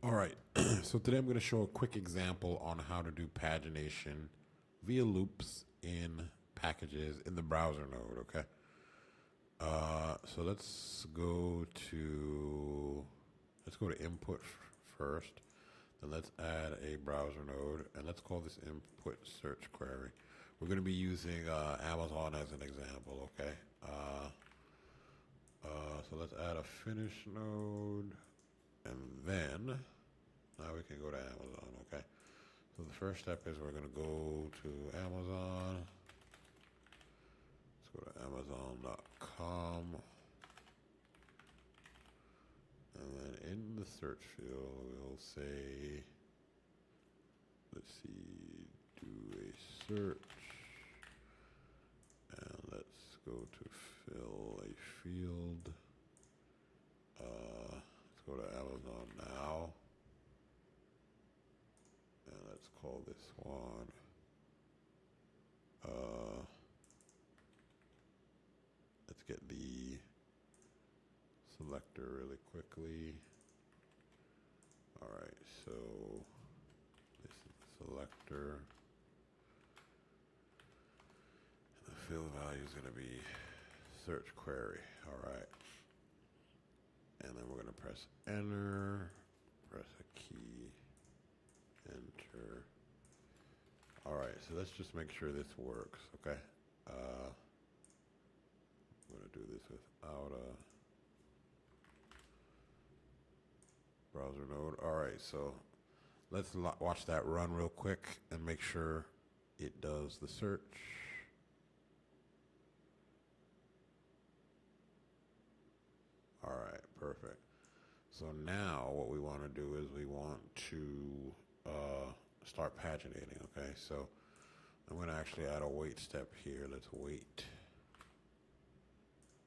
All right, so today I'm going to show a quick example on how to do pagination via loops in packages in the browser node, okay? So let's go to input first, then let's add a browser node, and let's call this input search query. We're going to be using Amazon as an example, okay? So let's add a finish node, and then now we can go to Amazon, okay? So the first step is we're going to go to Amazon. Let's go to Amazon.com. And then in the search field, we'll say, let's see, do a search. And let's go to fill a field. Let's go to Amazon now. And let's call this one. Let's get the selector really quickly. All right, so this is the selector. And the field value is going to be search query. All right. And then we're going to press enter, press a key, enter. All right, so let's just make sure this works, okay? I'm going to do this without a browser node. All right, so let's watch that run real quick and make sure it does the search. All right, perfect. So now what we want to do is we want to start paginating, okay? So I'm going to actually add a wait step here. Let's wait.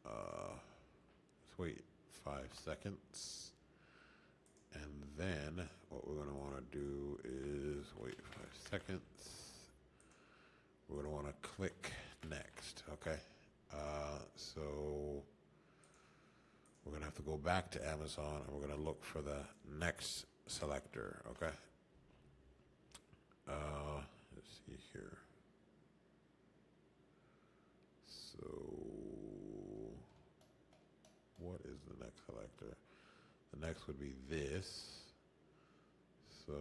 Let's wait 5 seconds. And then what we're going to want to do is wait 5 seconds. We're going to want to click next, okay? So we're going to have to go back to Amazon and we're going to look for the next selector, okay? Let's see here. So what is the next selector? The next would be this. So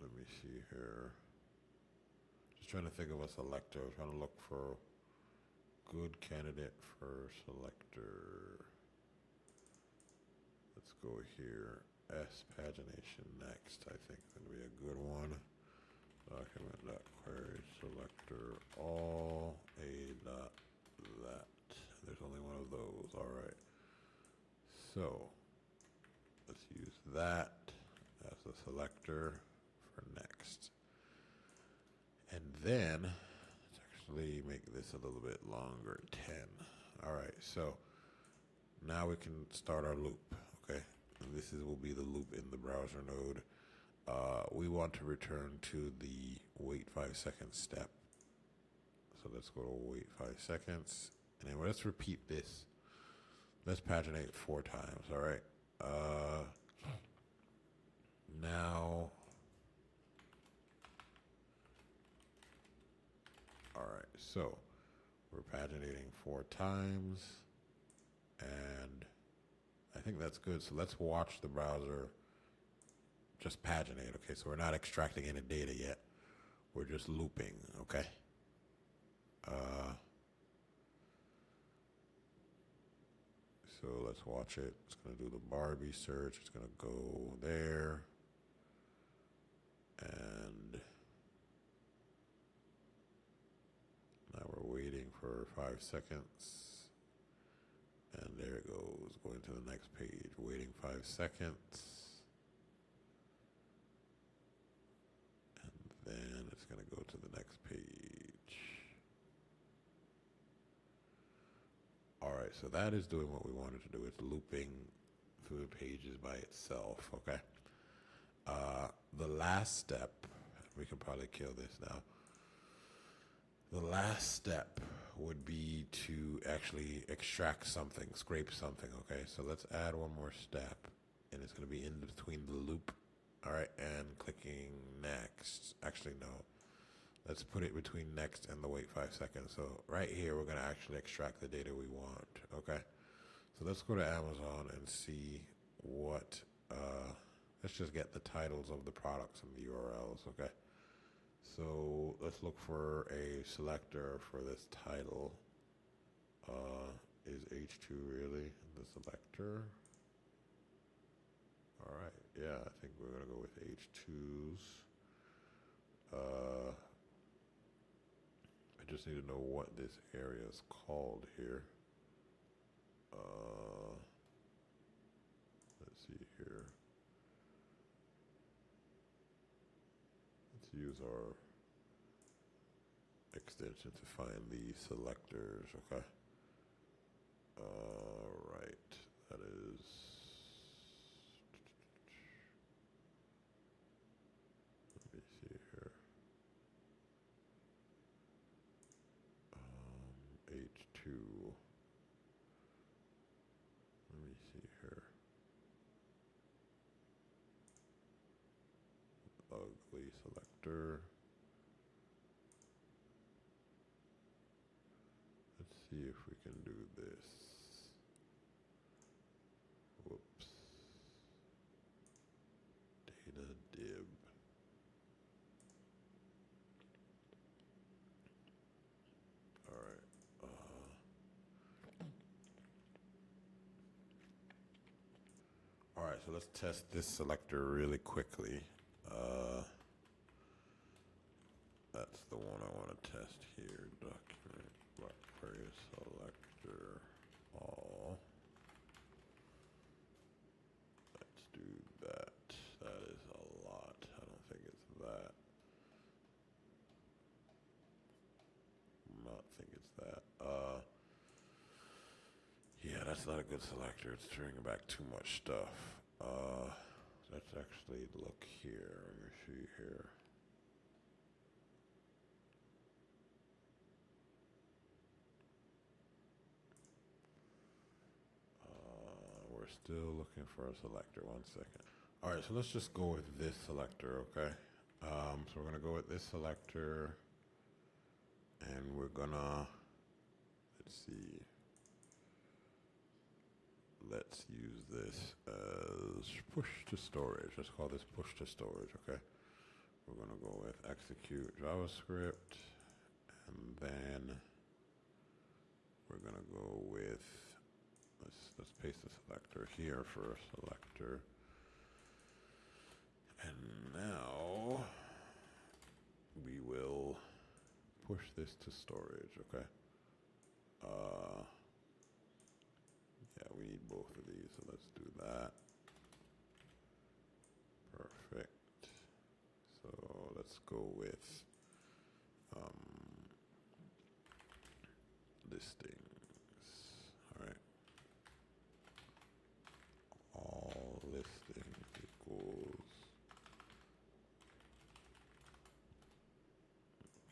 let me see here. Just trying to think of a selector. Trying to look for good candidate for selector. Let's go here. S pagination next. I think that'll be a good one. Document.query selector all a dot that. There's only one of those. All right. So let's use that as the selector for next. And then let's actually make this a little bit longer, 10. All right, so now we can start our loop, okay? And this will be the loop in the browser node. We want to return to the wait 5 seconds step. So let's go to wait 5 seconds. And then let's repeat this. Let's paginate 4 times, all right? Now, all right, so we're paginating 4 times, and I think that's good. So let's watch the browser just paginate, okay? So we're not extracting any data yet. We're just looping, okay? So let's watch it. It's going to do the Barbie search. It's going to go there. And now we're waiting for 5 seconds. And there it goes, going to the next page. Waiting 5 seconds. And then it's going to go to the next page. All right, so that is doing what we wanted to do. It's looping through the pages by itself, okay? The last step, we can probably kill this now. The last step would be to actually extract something, scrape something. Okay, so let's add one more step, and it's going to be in between the loop. All right, and clicking next. Actually, no. Let's put it between next and the wait 5 seconds. So right here, we're going to actually extract the data we want. Okay, so let's go to Amazon and see what. Let's just get the titles of the products and the URLs. Okay. So let's look for a selector for this title. Is H2 really the selector? All right, yeah, I think we're gonna go with H2s. I just need to know what this area is called here. Let's see here. Let's use our extension to find the selectors. Okay. Right. That is. Let me see here. H2. Let me see here. Ugly selector. Let's see if we can do this. Whoops. Data dib. All right. All right, so let's test this selector really quickly. That's the one I want to test here. Document block query selector all. Let's do that. That is a lot. I don't think it's that. Not think it's that. Yeah, that's not a good selector. It's bringing back too much stuff. Let's actually look here. Let me see here. We're still looking for a selector. 1 second. All right, so let's just go with this selector, okay? So we're gonna go with this selector, and we're gonna, let's see. Let's use this as push to storage. Let's call this push to storage, okay? We're gonna go with execute JavaScript, and then we're gonna go with, let's paste the selector here for a selector. And now we will push this to storage, okay? Yeah, we need both of these, so let's do that. Perfect. So let's go with listings. All right. All listings equals.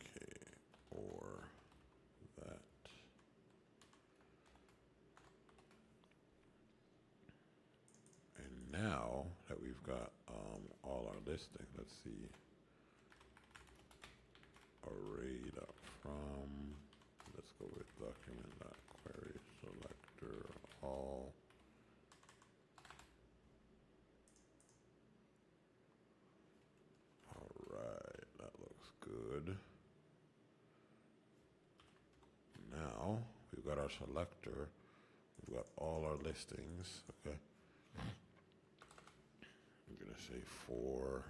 Okay, or that. And now that we've got all our listings, let's see. Arrayed up from. Let's go with document.query selector all. All right, that looks good. Now we've got our selector. We've got all our listings. Okay. I'm gonna say for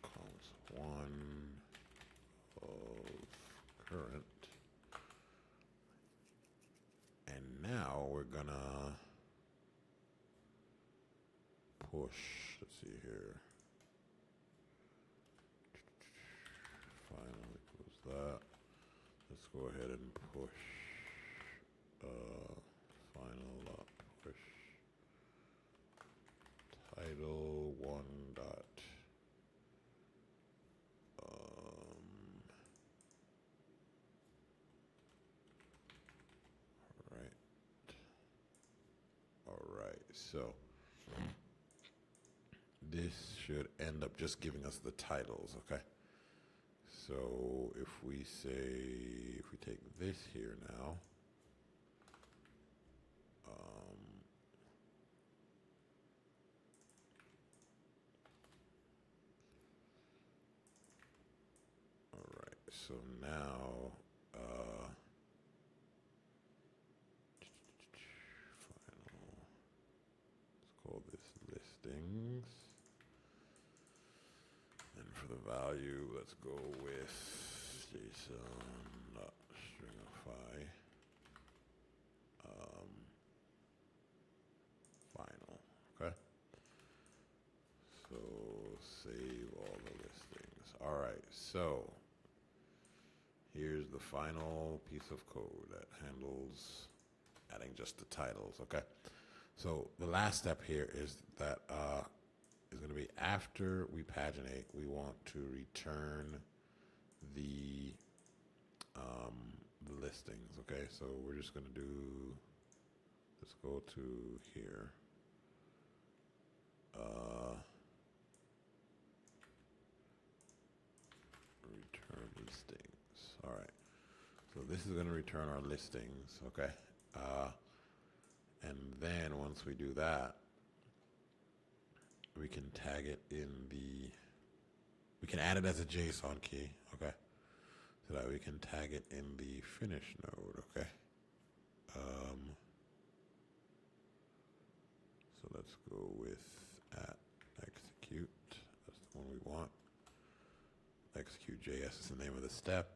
columns 1 of current. And now we're gonna push. Let's see here. Finally close that. Let's go ahead and push. Final push. Title 1 dot so this should end up just giving us the titles, okay? So if we take this here now, all right, so now, final, let's call this listings. And for the value, let's go with JSON.stringify final. Okay. So save all the listings. All right. So here's the final piece of code that handles adding just the titles. Okay. So the last step here is that is going to be after we paginate, we want to return the listings. Okay, so we're just going to do. Let's go to here. Return listings. All right. So this is going to return our listings. Okay. And then once we do that, we can tag it in the, we can add it as a JSON key, okay? So that we can tag it in the finish node, okay? So let's go with @execute. That's the one we want. Execute JS is the name of the step.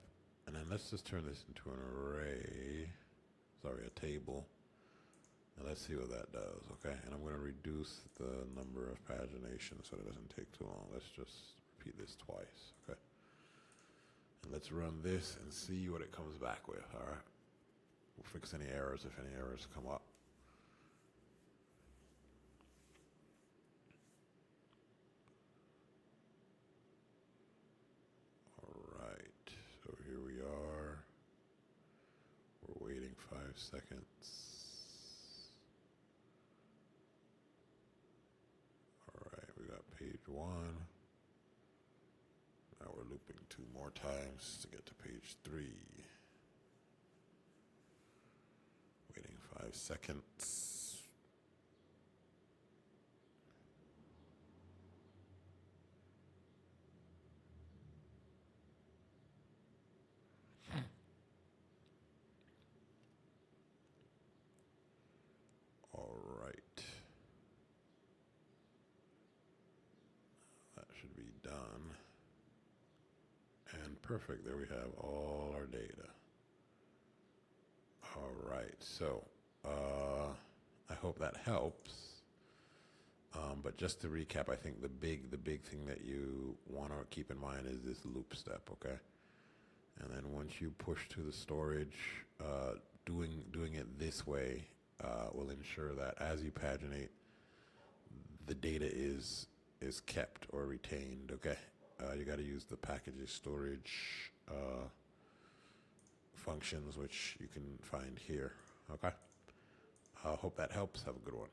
And then let's just turn this into an array, sorry, a table. And let's see what that does, okay? And I'm going to reduce the number of paginations so it doesn't take too long. Let's just repeat this twice, okay? And let's run this and see what it comes back with, all right? We'll fix any errors if any errors come up. All right, so here we are. We're waiting 5 seconds. Page 1. Now we're looping 2 more times to get to page 3. Waiting 5 seconds. All right. That should be done. And perfect. There we have all our data. All right. So I hope that helps. But just to recap, I think the big thing that you want to keep in mind is this loop step, okay? And then once you push to the storage, doing it this way will ensure that as you paginate, the data is kept or retained, okay? You got to use the packages storage functions, which you can find here, okay? I hope that helps. Have a good one.